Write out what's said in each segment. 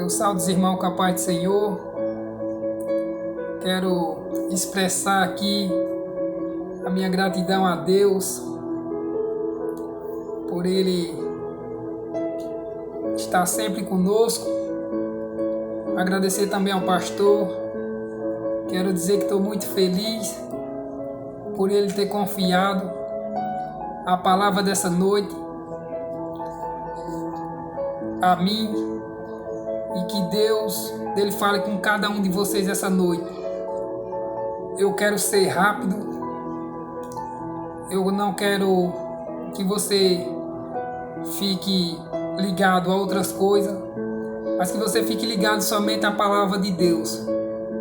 Eu saldo os irmãos com a paz do Senhor. Quero expressar aqui a minha gratidão a Deus por Ele estar sempre conosco. Agradecer também ao pastor. Quero dizer que estou muito feliz por Ele ter confiado a palavra dessa noite a mim. E que Deus dele fale com cada um de vocês essa noite. Eu quero ser rápido. Eu não quero que você fique ligado a outras coisas, mas que você fique ligado somente à palavra de Deus,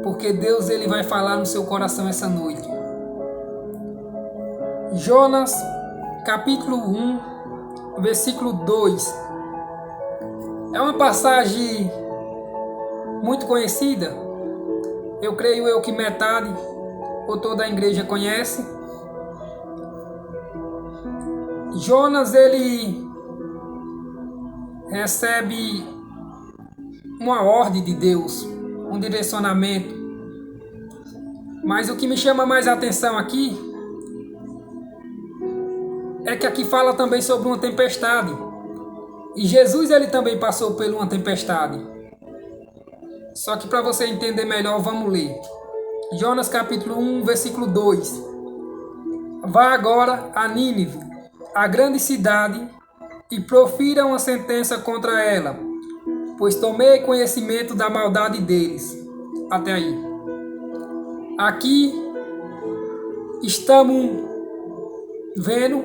porque Deus ele vai falar no seu coração essa noite. Jonas, capítulo 1, versículo 2. É uma passagem muito conhecida. Eu creio que metade ou toda a igreja conhece. Jonas ele recebe uma ordem de Deus, um direcionamento. Mas o que me chama mais a atenção aqui é que aqui fala também sobre uma tempestade. E Jesus ele também passou por uma tempestade. Só que para você entender melhor, vamos ler. Jonas capítulo 1, versículo 2. Vá agora a Nínive, a grande cidade, e profira uma sentença contra ela, pois tomei conhecimento da maldade deles. Até aí. Aqui estamos vendo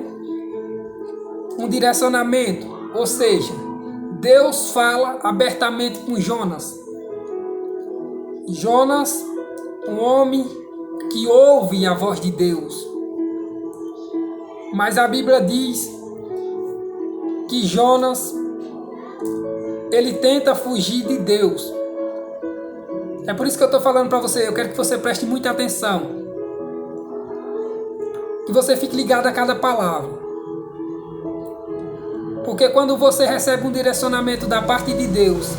um direcionamento, ou seja, Deus fala abertamente com Jonas. Jonas, um homem que ouve a voz de Deus. Mas a Bíblia diz que Jonas, ele tenta fugir de Deus. É por isso que eu estou falando para você, eu quero que você preste muita atenção. Que você fique ligado a cada palavra. Porque quando você recebe um direcionamento da parte de Deus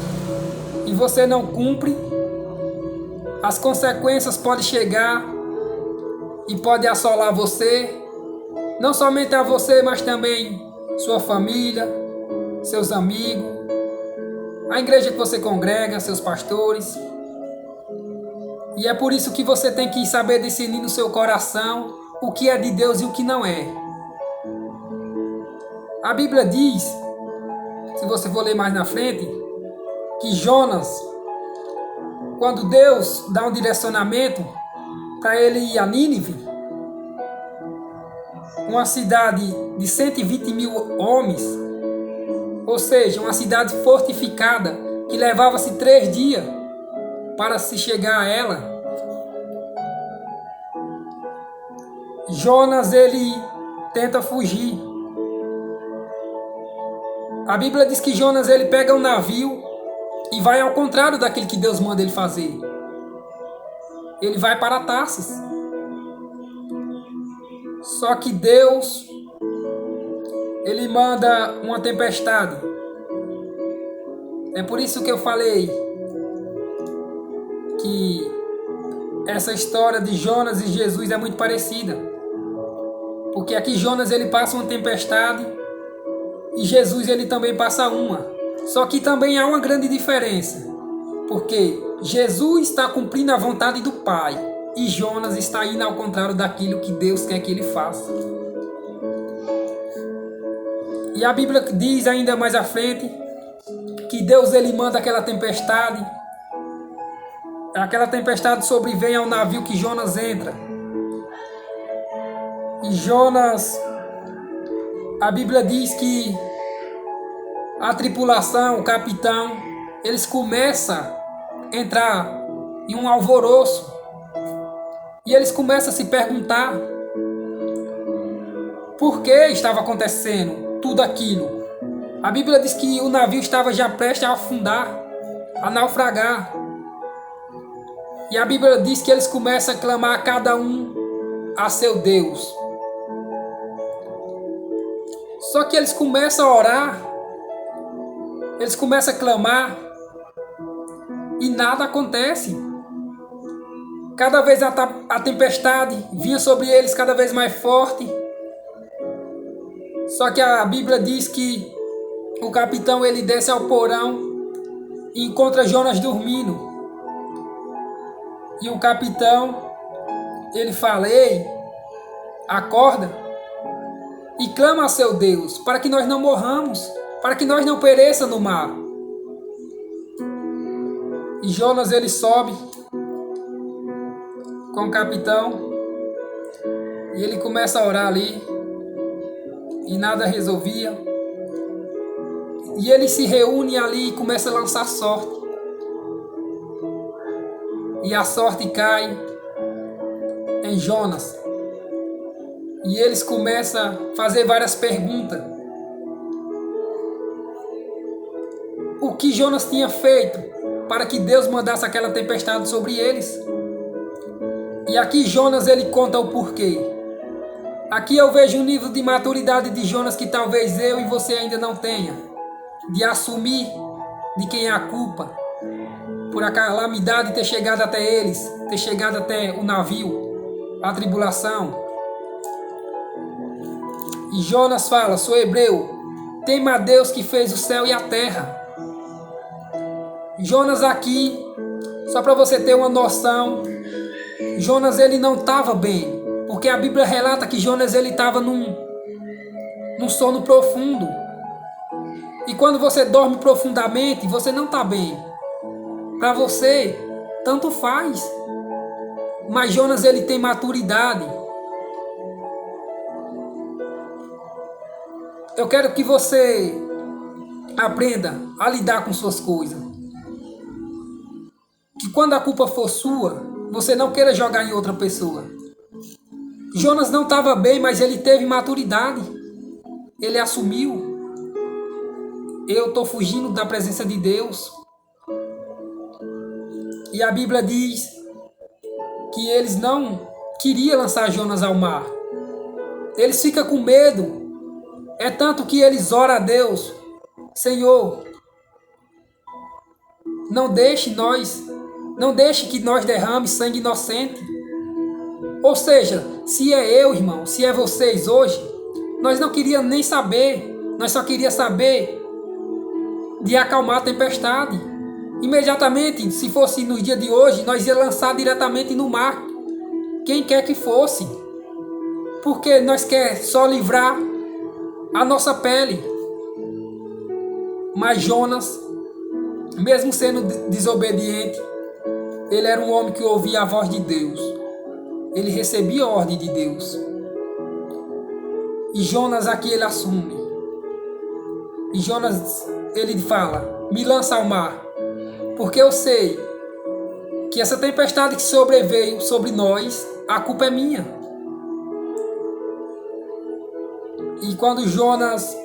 e você não cumpre, as consequências podem chegar e podem assolar você, não somente a você, mas também sua família, seus amigos, a igreja que você congrega, seus pastores. E é por isso que você tem que saber discernir no seu coração o que é de Deus e o que não é. A Bíblia diz, se você for ler mais na frente, que Jonas, quando Deus dá um direcionamento para ele ir a Nínive, uma cidade de 120 mil homens, ou seja, uma cidade fortificada, que levava-se 3 dias para se chegar a ela, Jonas ele tenta fugir. A Bíblia diz que Jonas ele pega um navio e vai ao contrário daquilo que Deus manda ele fazer. Ele vai para Tarsis. Só que Deus, ele manda uma tempestade. É por isso que eu falei que essa história de Jonas e Jesus é muito parecida. Porque aqui Jonas ele passa uma tempestade e Jesus ele também passa uma. Só que também há uma grande diferença, porque Jesus está cumprindo a vontade do Pai e Jonas está indo ao contrário daquilo que Deus quer que ele faça. E a Bíblia diz ainda mais à frente que Deus ele manda aquela tempestade sobrevém ao navio que Jonas entra. E Jonas, a Bíblia diz que a tripulação, o capitão, eles começam a entrar em um alvoroço. E eles começam a se perguntar por que estava acontecendo tudo aquilo. A Bíblia diz que o navio estava já prestes a afundar, a naufragar. E a Bíblia diz que eles começam a clamar cada um a seu Deus. Só que eles começam a orar, eles começam a clamar, e nada acontece. Cada vez a tempestade vinha sobre eles cada vez mais forte. Só que a Bíblia diz que o capitão ele desce ao porão e encontra Jonas dormindo. E o capitão ele fala: ei, acorda e clama a seu Deus para que nós não morramos, para que nós não pereça no mar. E Jonas ele sobe com o capitão e ele começa a orar ali e nada resolvia. E ele se reúne ali e começa a lançar sorte. E a sorte cai em Jonas. E eles começam a fazer várias perguntas. O que Jonas tinha feito para que Deus mandasse aquela tempestade sobre eles? E aqui Jonas ele conta o porquê. Aqui eu vejo um nível de maturidade de Jonas que talvez eu e você ainda não tenha. De assumir de quem é a culpa por a calamidade ter chegado até eles, ter chegado até o navio, a tribulação. E Jonas fala: sou hebreu, tema a Deus que fez o céu e a terra. Jonas aqui, só para você ter uma noção, Jonas ele não estava bem, porque a Bíblia relata que Jonas ele estava num sono profundo. E quando você dorme profundamente, você não está bem. Para você, tanto faz. Mas Jonas ele tem maturidade. Eu quero que você aprenda a lidar com suas coisas. Que quando a culpa for sua, você não queira jogar em outra pessoa. Jonas não estava bem, mas ele teve maturidade. Ele assumiu. Eu estou fugindo da presença de Deus. E a Bíblia diz que eles não queriam lançar Jonas ao mar. Eles ficam com medo. É tanto que eles oram a Deus: Senhor, não deixe que nós derrame sangue inocente. Ou seja, se é eu, irmão, se é vocês hoje, nós não queríamos nem saber. Nós só queríamos saber de acalmar a tempestade. Imediatamente, se fosse no dia de hoje, nós ia lançar diretamente no mar, quem quer que fosse, porque nós quer só livrar a nossa pele. Mas Jonas, mesmo sendo desobediente, ele era um homem que ouvia a voz de Deus. Ele recebia a ordem de Deus. E Jonas aqui ele assume. E Jonas ele fala: me lança ao mar, porque eu sei que essa tempestade que sobreveio sobre nós, a culpa é minha. E quando Jonas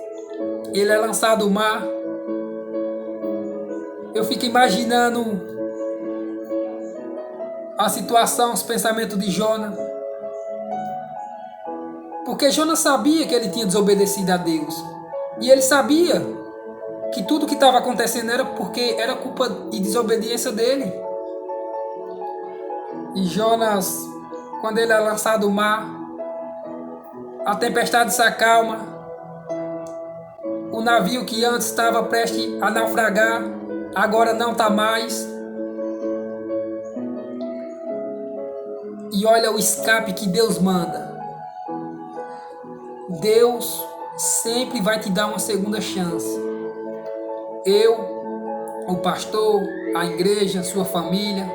ele é lançado ao mar, eu fico imaginando a situação, os pensamentos de Jonas. Porque Jonas sabia que ele tinha desobedecido a Deus. E ele sabia que tudo que estava acontecendo era porque era culpa de desobediência dele. E Jonas, quando ele é lançado ao mar, a tempestade se acalma. O navio que antes estava prestes a naufragar, agora não está mais. E olha o escape que Deus manda. Deus sempre vai te dar uma segunda chance. Eu, o pastor, a igreja, sua família,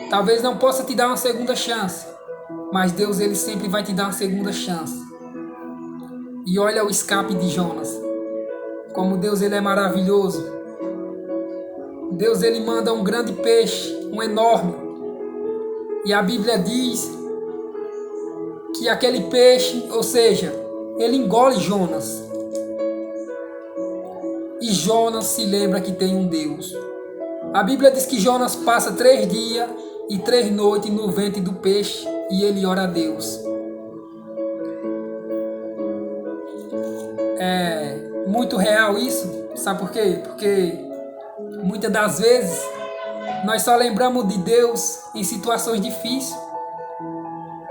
talvez não possa te dar uma segunda chance, mas Deus ele sempre vai te dar uma segunda chance. E olha o escape de Jonas. Como Deus ele é maravilhoso. Deus ele manda um grande peixe, um enorme. E a Bíblia diz que aquele peixe, ou seja, ele engole Jonas. E Jonas se lembra que tem um Deus. A Bíblia diz que Jonas passa 3 dias e 3 noites no ventre do peixe e ele ora a Deus. É muito real isso. Sabe por quê? Porque Muitas das vezes, nós só lembramos de Deus em situações difíceis.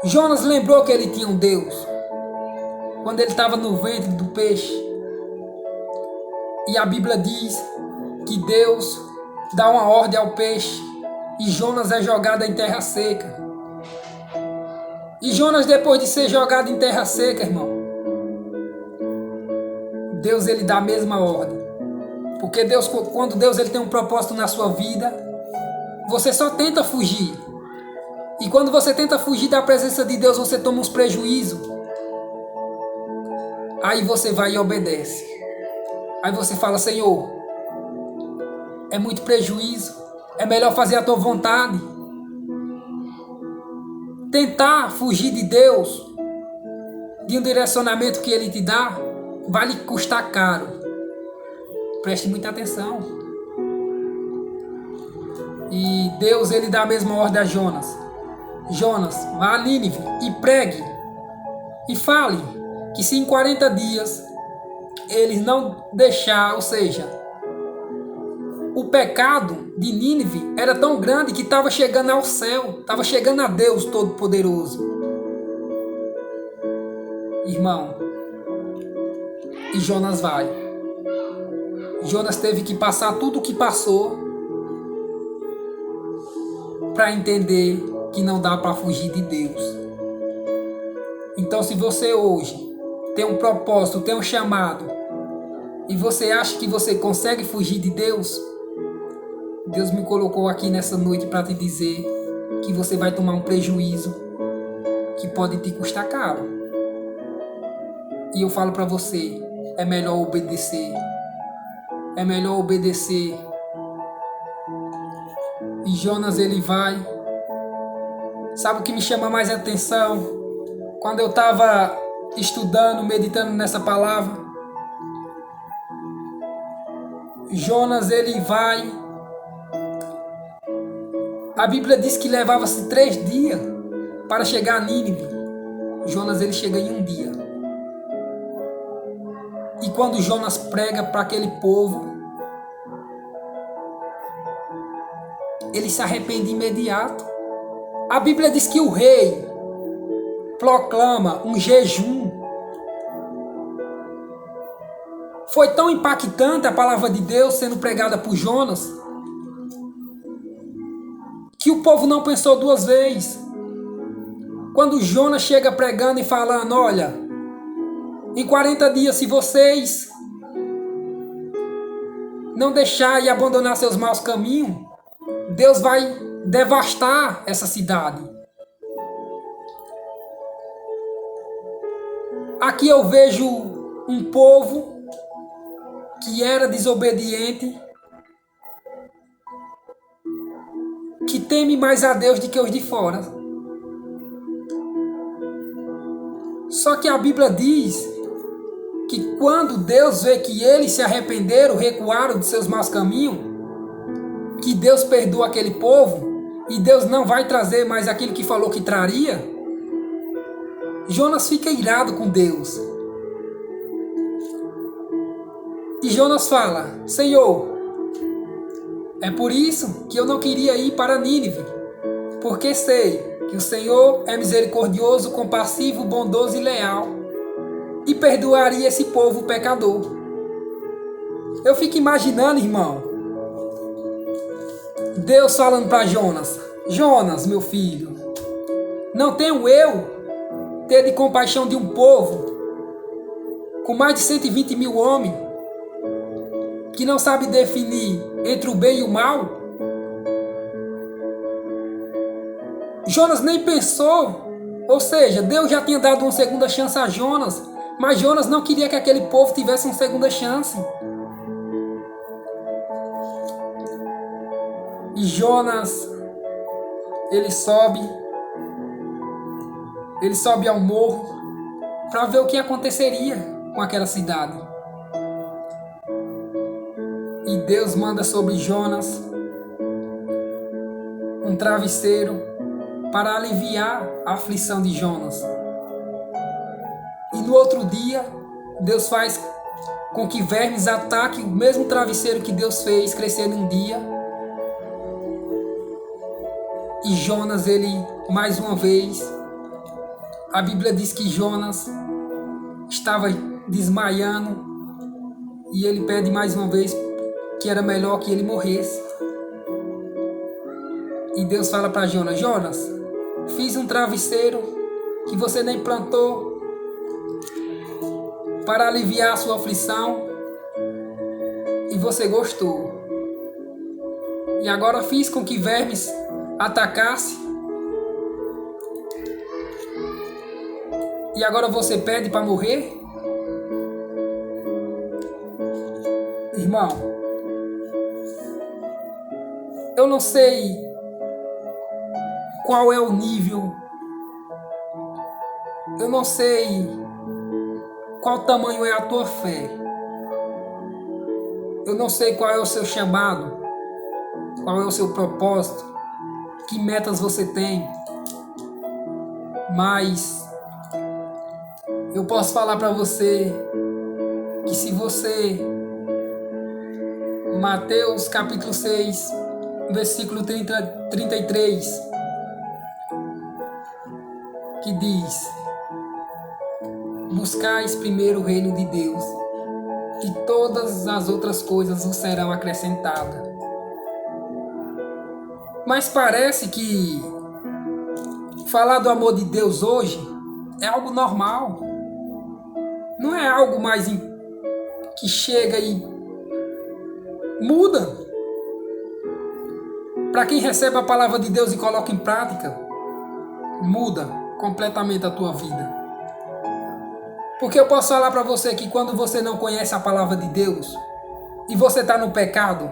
Jonas lembrou que ele tinha um Deus quando ele estava no ventre do peixe. E a Bíblia diz que Deus dá uma ordem ao peixe e Jonas é jogado em terra seca. E Jonas, depois de ser jogado em terra seca, irmão, Deus ele dá a mesma ordem. Porque Deus, quando Deus ele tem um propósito na sua vida, você só tenta fugir. E quando você tenta fugir da presença de Deus, você toma uns prejuízos. Aí você vai e obedece. Aí você fala: Senhor, é muito prejuízo. É melhor fazer a tua vontade. Tentar fugir de Deus, de um direcionamento que Ele te dá, vai lhe custar caro. Preste muita atenção. E Deus ele dá a mesma ordem a Jonas. Jonas, vá a Nínive e pregue. E fale que se em 40 dias eles não deixar, ou seja, o pecado de Nínive era tão grande que estava chegando ao céu, estava chegando a Deus Todo-Poderoso. Irmão, e Jonas vai. Jonas teve que passar tudo o que passou para entender que não dá para fugir de Deus. Então, se você hoje tem um propósito, tem um chamado, e você acha que você consegue fugir de Deus, Deus me colocou aqui nessa noite para te dizer que você vai tomar um prejuízo que pode te custar caro. E eu falo para você, é melhor obedecer. É melhor obedecer. E Jonas ele vai. Sabe o que me chama mais a atenção? Quando eu estava estudando, meditando nessa palavra, Jonas ele vai. A Bíblia diz que levava-se 3 dias para chegar a Nínive. Jonas ele chega em 1 dia. E quando Jonas prega para aquele povo, ele se arrepende imediato. A Bíblia diz que o rei proclama um jejum. Foi tão impactante a palavra de Deus sendo pregada por Jonas, que o povo não pensou 2 vezes. Quando Jonas chega pregando e falando: olha, em 40 dias, se vocês não deixar e abandonar seus maus caminhos, Deus vai devastar essa cidade. Aqui eu vejo um povo que era desobediente, que teme mais a Deus do que os de fora. Só que a Bíblia diz que quando Deus vê que eles se arrependeram, recuaram de seus maus caminhos, que Deus perdoa aquele povo e Deus não vai trazer mais aquilo que falou que traria, Jonas fica irado com Deus. E Jonas fala: Senhor, é por isso que eu não queria ir para Nínive, porque sei que o Senhor é misericordioso, compassivo, bondoso e leal, e perdoaria esse povo pecador. Eu fico imaginando, irmão, Deus falando para Jonas: Jonas, meu filho, não tenho eu ter de compaixão de um povo com mais de 120 mil homens que não sabe definir entre o bem e o mal? Jonas nem pensou, ou seja, Deus já tinha dado uma segunda chance a Jonas, mas Jonas não queria que aquele povo tivesse uma segunda chance. E Jonas, ele sobe ao morro para ver o que aconteceria com aquela cidade. E Deus manda sobre Jonas um travesseiro para aliviar a aflição de Jonas. E no outro dia, Deus faz com que vermes ataquem o mesmo travesseiro que Deus fez crescer num dia. E Jonas, ele, mais uma vez, a Bíblia diz que Jonas estava desmaiando e ele pede mais uma vez que era melhor que ele morresse. E Deus fala para Jonas: Jonas, fiz um travesseiro que você nem plantou para aliviar a sua aflição e você gostou. E agora fiz com que vermes atacasse e agora você pede para morrer? Irmão, eu não sei qual é o nível, eu não sei qual tamanho é a tua fé, eu não sei qual é o seu chamado, qual é o seu propósito, que metas você tem, mas eu posso falar para você que se você, Mateus capítulo 6, versículo 33, que diz: buscais primeiro o reino de Deus, e todas as outras coisas vos serão acrescentadas. Mas parece que falar do amor de Deus hoje é algo normal. Não é algo mais que chega e muda. Para quem recebe a palavra de Deus e coloca em prática, muda completamente a tua vida. Porque eu posso falar para você que quando você não conhece a palavra de Deus e você está no pecado,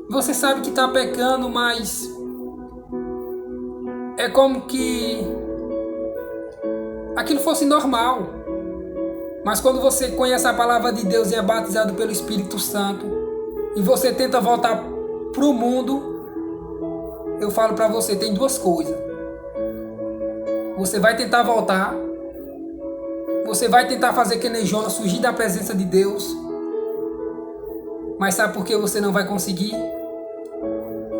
você sabe que está pecando, mas é como que aquilo fosse normal. Mas quando você conhece a palavra de Deus e é batizado pelo Espírito Santo e você tenta voltar para o mundo, eu falo para você, tem duas coisas. Você vai tentar voltar, você vai tentar fazer que nem Jonas, fugir da presença de Deus, mas sabe por que você não vai conseguir?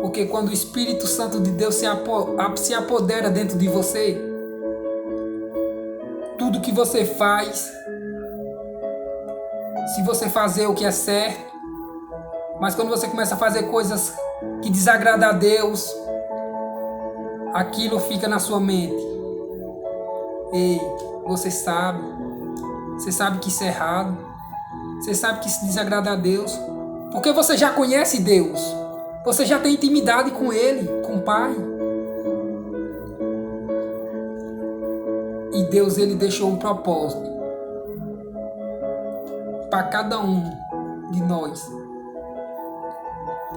Porque quando o Espírito Santo de Deus se apodera dentro de você, tudo que você faz, se você fazer o que é certo, mas quando você começa a fazer coisas que desagradam a Deus, aquilo fica na sua mente. Ei, você sabe que isso é errado, você sabe que isso desagrada a Deus, porque você já conhece Deus, você já tem intimidade com Ele, com o Pai. E Deus, Ele deixou um propósito para cada um de nós,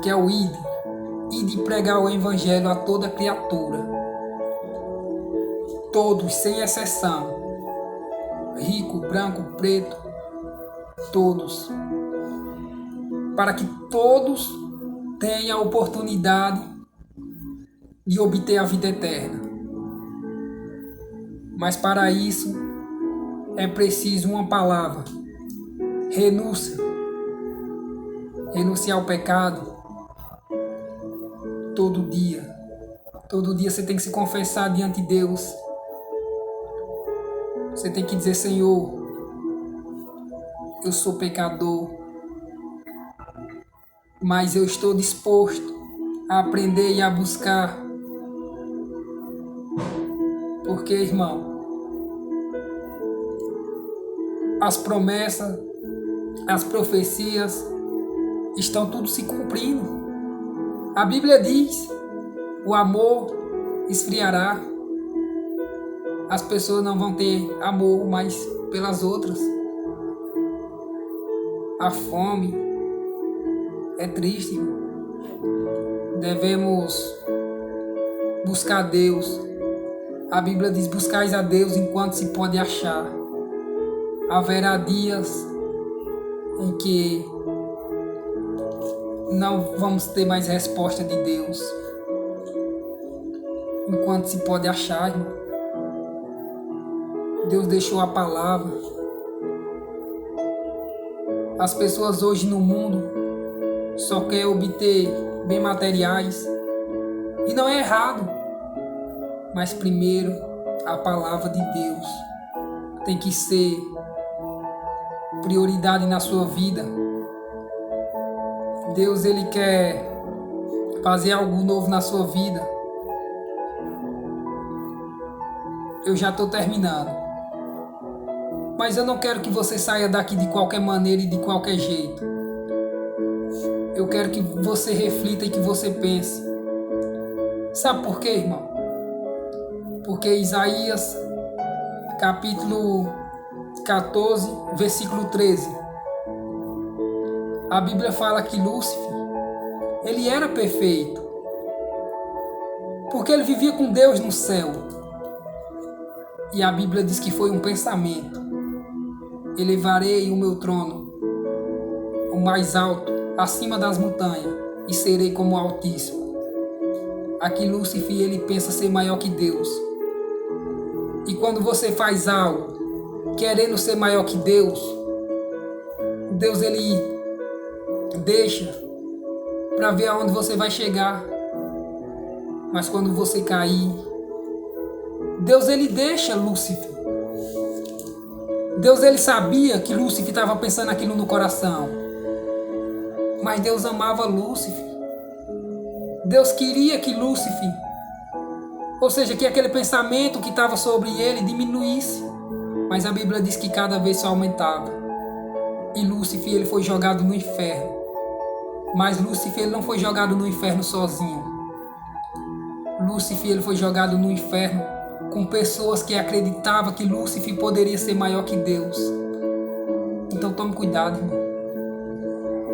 que é o ide pregar o Evangelho a toda criatura. Todos, sem exceção, rico, branco, preto, todos, para que todos tenham a oportunidade de obter a vida eterna. Mas para isso é preciso uma palavra: renúncia. Renunciar ao pecado todo dia. Todo dia você tem que se confessar diante de Deus. Você tem que dizer: Senhor, eu sou pecador, mas eu estou disposto a aprender e a buscar. Porque, irmão, as promessas, as profecias estão tudo se cumprindo. A Bíblia diz: o amor esfriará. As pessoas não vão ter amor mais pelas outras. A fome é triste. Devemos buscar Deus. A Bíblia diz: buscais a Deus enquanto se pode achar. Haverá dias em que não vamos ter mais resposta de Deus, enquanto se pode achar, irmão. Deus deixou a palavra. As pessoas hoje no mundo só querem obter bens materiais. E não é errado. Mas primeiro, a palavra de Deus tem que ser prioridade na sua vida. Deus, Ele quer fazer algo novo na sua vida. Eu já estou terminando. Mas eu não quero que você saia daqui de qualquer maneira e de qualquer jeito. Eu quero que você reflita e que você pense. Sabe por quê, irmão? Porque Isaías, capítulo 14, versículo 13. A Bíblia fala que Lúcifer, ele era perfeito. Porque ele vivia com Deus no céu. E a Bíblia diz que foi um pensamento. Elevarei o meu trono, o mais alto, acima das montanhas, e serei como o Altíssimo. Aqui Lúcifer, ele pensa ser maior que Deus. E quando você faz algo querendo ser maior que Deus, Deus, ele deixa para ver aonde você vai chegar. Mas quando você cair, Deus, ele deixa Lúcifer. Deus, ele sabia que Lúcifer estava pensando aquilo no coração. Mas Deus amava Lúcifer. Deus queria que Lúcifer, ou seja, que aquele pensamento que estava sobre ele diminuísse. Mas a Bíblia diz que cada vez só aumentava. E Lúcifer, ele foi jogado no inferno. Mas Lúcifer, ele não foi jogado no inferno sozinho. Lúcifer, ele foi jogado no inferno com pessoas que acreditavam que Lúcifer poderia ser maior que Deus. Então tome cuidado, irmão.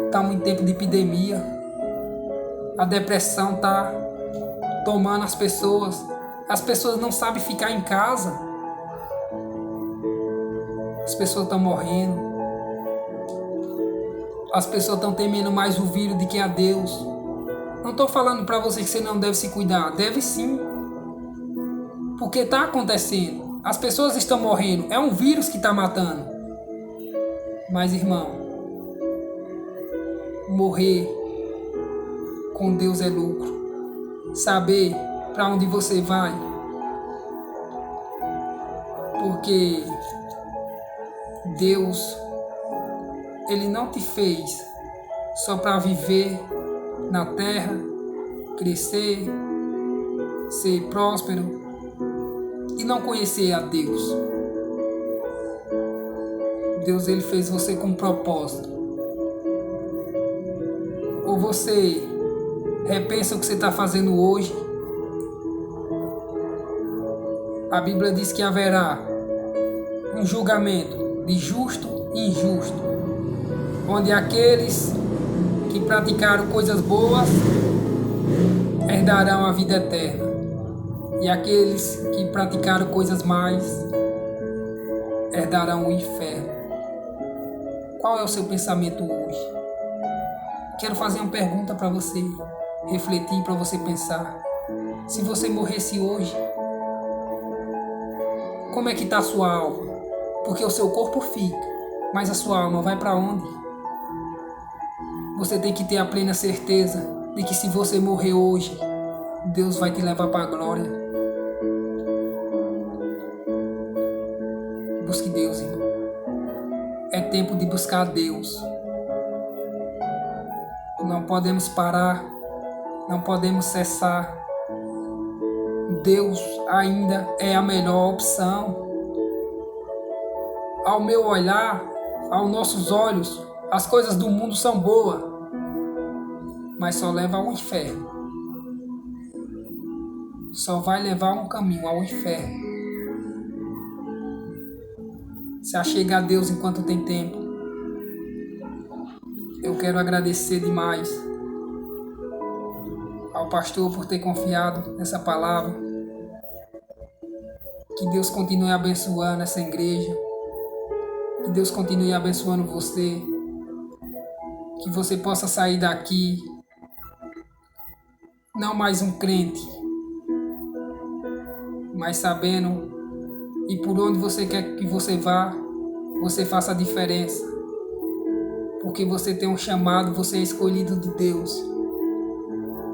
Estamos em tempo de epidemia. A depressão está tomando as pessoas. As pessoas não sabem ficar em casa. As pessoas estão morrendo. As pessoas estão temendo mais o vírus do que a Deus. Não estou falando para você que você não deve se cuidar. Deve sim. Porque está acontecendo. As pessoas estão morrendo. É um vírus que está matando. Mas, irmão, morrer com Deus é lucro. Saber para onde você vai. Porque Deus, Ele não te fez só para viver na terra, crescer, ser próspero e não conhecer a Deus. Deus, Ele fez você com um propósito. Ou você repensa o que você está fazendo hoje. A Bíblia diz que haverá um julgamento de justo e injusto, onde aqueles que praticaram coisas boas herdarão a vida eterna, e aqueles que praticaram coisas más herdarão o inferno. Qual é o seu pensamento hoje? Quero fazer uma pergunta para você refletir, para você pensar. Se você morresse hoje, como é que está a sua alma? Porque o seu corpo fica, mas a sua alma vai para onde? Você tem que ter a plena certeza de que se você morrer hoje, Deus vai te levar para a glória. Busque Deus, irmão. É tempo de buscar Deus. Não podemos parar, não podemos cessar. Deus ainda é a melhor opção. Ao meu olhar, aos nossos olhos, as coisas do mundo são boas, mas só leva ao inferno. Só vai levar um caminho ao inferno. Se achega a Deus enquanto tem tempo. Eu quero agradecer demais ao pastor por ter confiado nessa palavra. Que Deus continue abençoando essa igreja. Que Deus continue abençoando você. Que você possa sair daqui não mais um crente, mas sabendo E por onde você quer que você vá, você faça a diferença. Porque você tem um chamado, você é escolhido de Deus.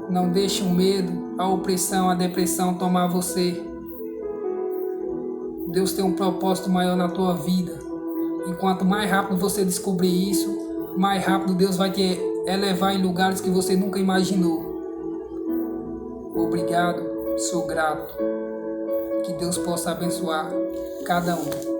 Não deixe o medo, a opressão, a depressão tomar você. Deus tem um propósito maior na tua vida. E quanto mais rápido você descobrir isso, mais rápido Deus vai te elevar em lugares que você nunca imaginou. Obrigado, sou grato. Que Deus possa abençoar cada um.